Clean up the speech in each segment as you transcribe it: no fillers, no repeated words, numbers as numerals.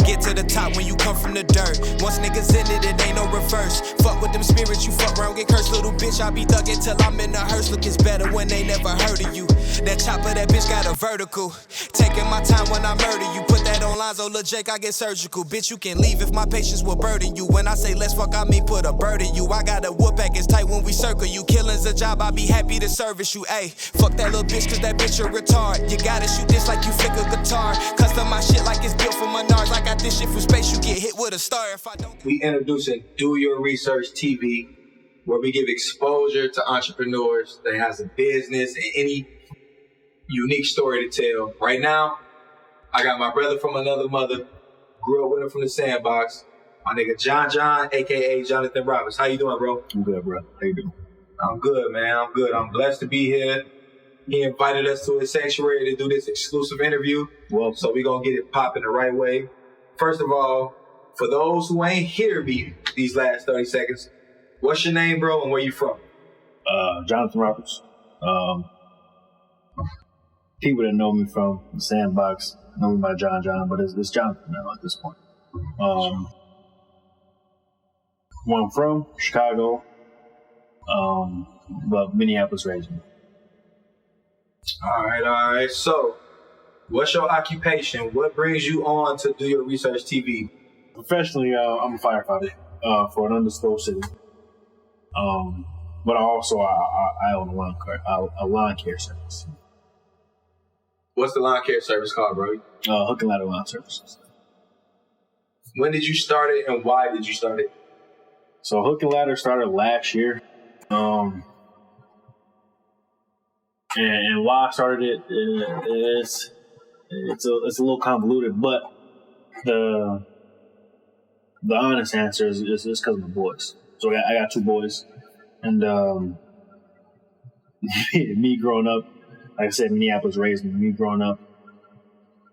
get to the top when you come from the dirt. Once niggas in it, it ain't no reverse. Fuck with them spirits, you fuck around, get cursed, little bitch. I be thuggin' till I'm in the hearse. Look, it's better when they never heard of you. That chopper, that bitch got a vertical. Taking my time when I murder you. Put that on Lonzo, Lil Jake, I get surgical. Bitch, you can leave if my patience will burden you. When I say let's fuck, I mean put a bird in you. I got a whoop back, it's tight when we circle you. Killing's a job, I be happy to service you. Ayy, fuck that little bitch, cause that bitch a retard. You gotta shoot this like you flick a guitar. Custom my shit like it's built from Menards. I got this shit from space, you get hit with a star if I don't. We introducing Do Your Research TV, where we give exposure to entrepreneurs that has a business and any unique story to tell. Right now, I got my brother from another mother, grew up with him from the sandbox, my nigga John, aka Jonathan Roberts. How you doing, bro? I'm good, bro. How you doing? I'm good, man. I'm good. I'm blessed to be here. He invited us to his sanctuary to do this exclusive interview. Well, so we gonna get it popping the right way. First of all, for those who ain't hear me these last 30 seconds, what's your name, bro, and where you from? Jonathan Roberts. People that know me from the sandbox know me by John, but it's Jonathan now at this point. Where I'm from, Chicago, but Minneapolis raised me. All right. So, what's your occupation? What brings you on to Do Your Research TV? Professionally, I'm a firefighter for an undisclosed city. But also I own a lawn care service. What's the lawn care service called, bro? Hook and ladder lawn services. When did you start it, and why did you start it? So Hook and Ladder started last year. And why I started it is it's a little convoluted, but the honest answer is because of my boys. So I got two boys, and me growing up, like I said, Minneapolis raised me. Me growing up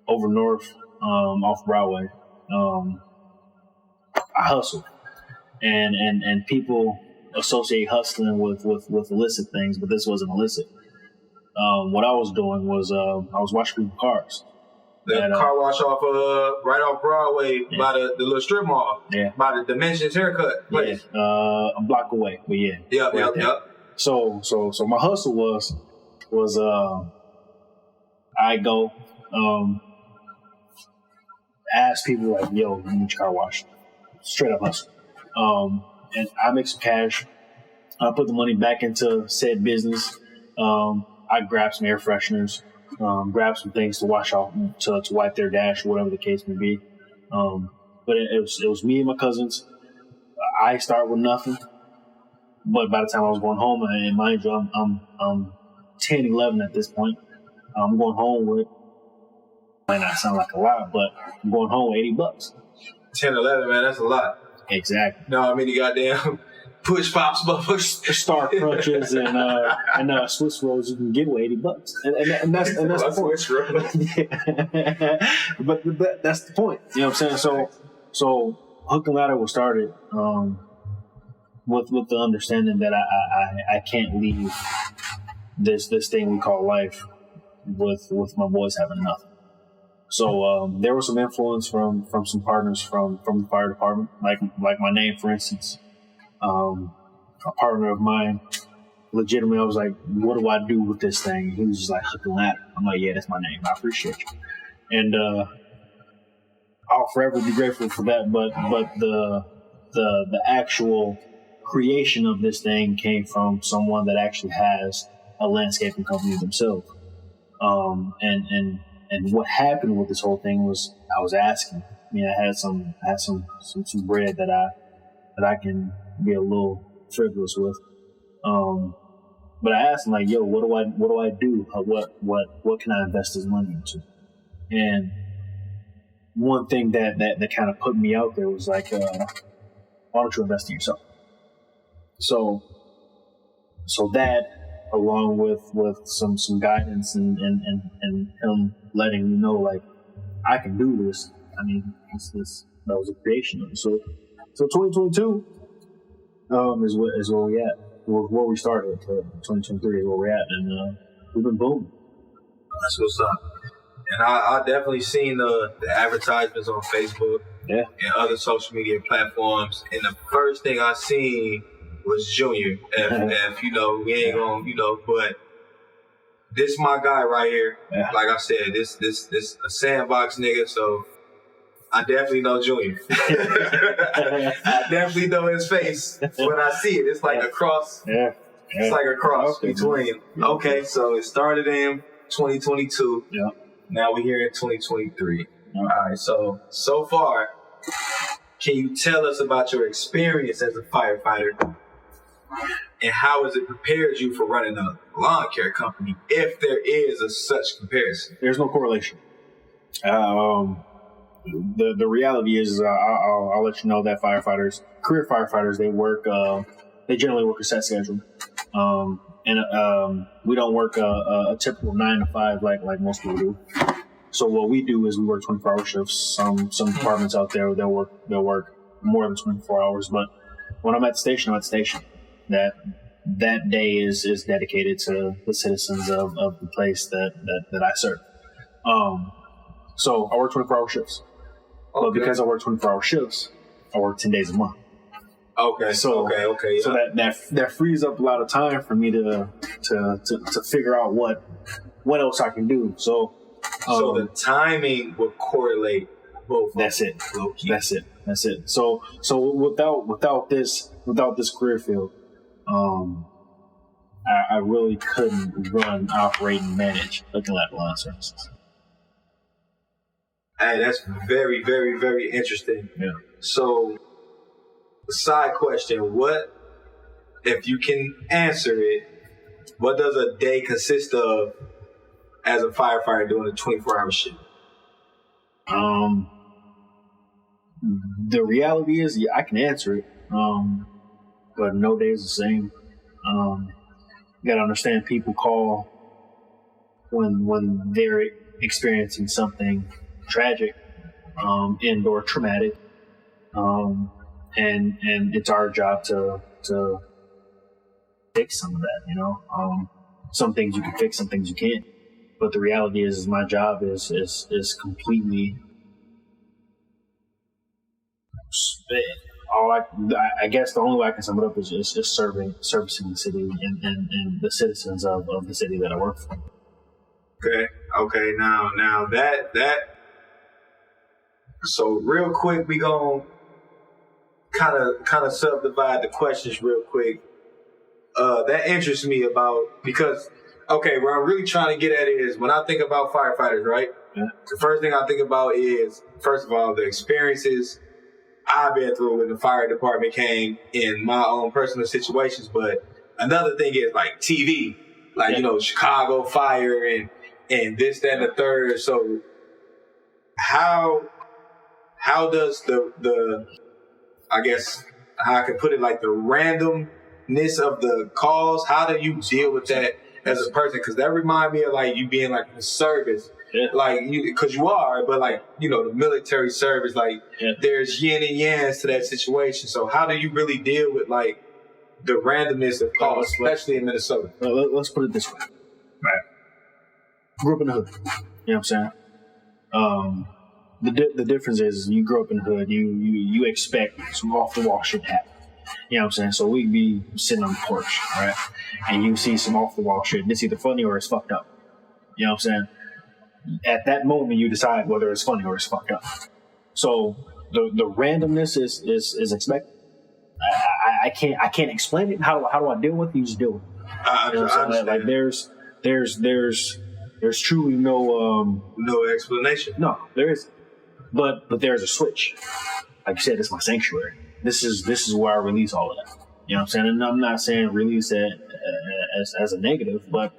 over north, off Broadway, I hustled, and people associate hustling with illicit things, but this wasn't illicit. What I was doing was I was washing people's cars. The car wash off right off Broadway by the little strip mall. Yeah. By the Dimensions haircut place. Yeah. A block away, but yeah. Yep. So my hustle was I go ask people like, yo, you need your car washed. Straight up hustle. And I make some cash. I put the money back into said business. I grab some air fresheners, grab some things to wash off, to wipe their dash, or whatever the case may be. But it was me and my cousins. I start with nothing, but by the time I was going home, and mind you, I'm 10, 11 at this point. I'm going home with, might not sound like a lot, but I'm going home with $80. 10, 11, man, that's a lot. Exactly. No, I mean, you goddamn push pops, motherfuckers. Star crunches and Swiss rolls you can get with $80, and that's the point. Swiss roll. but that's the point. You know what I'm saying? So Hook and Ladder was started with the understanding that I can't leave this thing we call life with my boys having nothing. So there was some influence from some partners from the fire department, like my name, for instance. A partner of mine, legitimately, I was like, what do I do with this thing? He was just like, Hook and Ladder. I'm like, yeah, that's my name. I appreciate you. And I'll forever be grateful for that. But the actual creation of this thing came from someone that actually has a landscaping company themselves. And what happened with this whole thing was I was asking. I mean, I had some bread that I can be a little frivolous with. But I asked him, like, yo, what do I do? What can I invest this money into? And one thing that kind of put me out there was like, why don't you invest in yourself? So that, along with some guidance and him letting me know, like, I can do this. I mean, that was a creation of it. So 2022 is where we at. Where we started. 2023 is where we're at, and we've been booming. That's what's up. And I definitely seen the advertisements on Facebook Yeah. and other social media platforms. And the first thing I seen was Junior. If you know, we ain't gonna, but this my guy right here. Yeah. Like I said, this a sandbox nigga, so I definitely know Junior. I definitely know his face when I see it. It's like a cross. Yeah. It's like a cross between. Okay, so it started in 2022. Yeah. Now we're here in 2023. Yeah. All right, so far, can you tell us about your experience as a firefighter and how has it prepared you for running a lawn care company, if there is a such comparison? There's no correlation. The reality is, I'll let you know that career firefighters, they generally work a set schedule. And we don't work a typical 9 to 5 like most people do. So what we do is we work 24-hour shifts. Some departments out there, they'll work more than 24 hours. But when I'm at the station, I'm at the station. That day is dedicated to the citizens of the place that I serve. So I work 24-hour shifts. Okay. But because I work 24-hour shifts, I work 10 days a month. Okay. So yeah. So that frees up a lot of time for me to figure out what else I can do. So the timing will correlate both. That's it. Low-key. That's it. So without this career field, I really couldn't run, operate, and manage looking at lawn services. Hey, that's very, very, very interesting. Yeah. So, side question, what, if you can answer it, what does a day consist of as a firefighter doing a 24-hour shift? The reality is, I can answer it, but no day is the same. You gotta understand, people call when they're experiencing something tragic, and/or traumatic, and it's our job to fix some of that. Some things you can fix, some things you can't. But the reality is my job is completely. I guess the only way I can sum it up is just servicing the city and the citizens of the city that I work for. Okay. Now that. So real quick, we gonna kind of subdivide the questions real quick. That interests me because what I'm really trying to get at is when I think about firefighters, right? Yeah. The first thing I think about is, first of all, the experiences I've been through when the fire department came in my own personal situations. But another thing is like TV, Chicago fire and this, that, and the third. So how does the I guess how I can put it, like the randomness of the calls, how do you deal with that as a person? Because that reminds me of like you being like in the service. Yeah. Like because you are, but the military service, there's yin and yangs to that situation. So how do you really deal with like the randomness of calls, especially in Minnesota? Let's put it this way. Right. Grew up in the hood. You know what I'm saying? The difference is you grow up in the hood, you expect some off the wall shit to happen. You know what I'm saying? So we'd be sitting on the porch, right? And you see some off the wall shit, and it's either funny or it's fucked up. You know what I'm saying? At that moment, you decide whether it's funny or it's fucked up. So the randomness is expected. I can't explain it. How do I deal with it? You just deal with it. You know what I'm saying? Like there's truly no explanation. No, there isn't. But there's a switch. Like you said, it's my sanctuary. This is where I release all of that. You know what I'm saying? And I'm not saying release it as a negative, but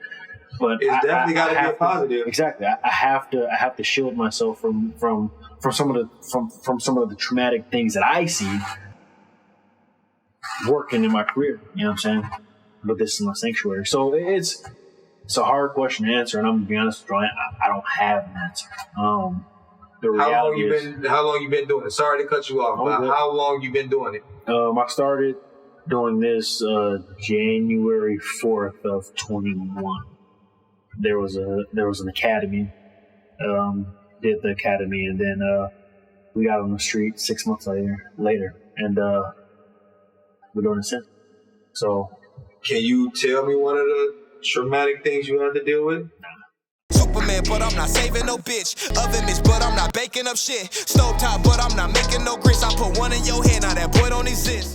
it's definitely got to be a positive. Exactly. I have to shield myself from some of the traumatic things that I see working in my career. You know what I'm saying? But this is my sanctuary. So it's a hard question to answer, and I'm gonna be honest with you, I don't have an answer. The reality is, how long you been doing it? Sorry to cut you off, but how long you been doing it? I started doing this January 4th of 21. There was an academy did the academy, and then we got on the street 6 months later, and we're doing it since. So, can you tell me one of the traumatic things you had to deal with? Superman, but I'm not saving no bitch. Oven mitts, but I'm not baking up shit. Stovetop, but I'm not making no grits. I put one in your hand, now that boy don't exist.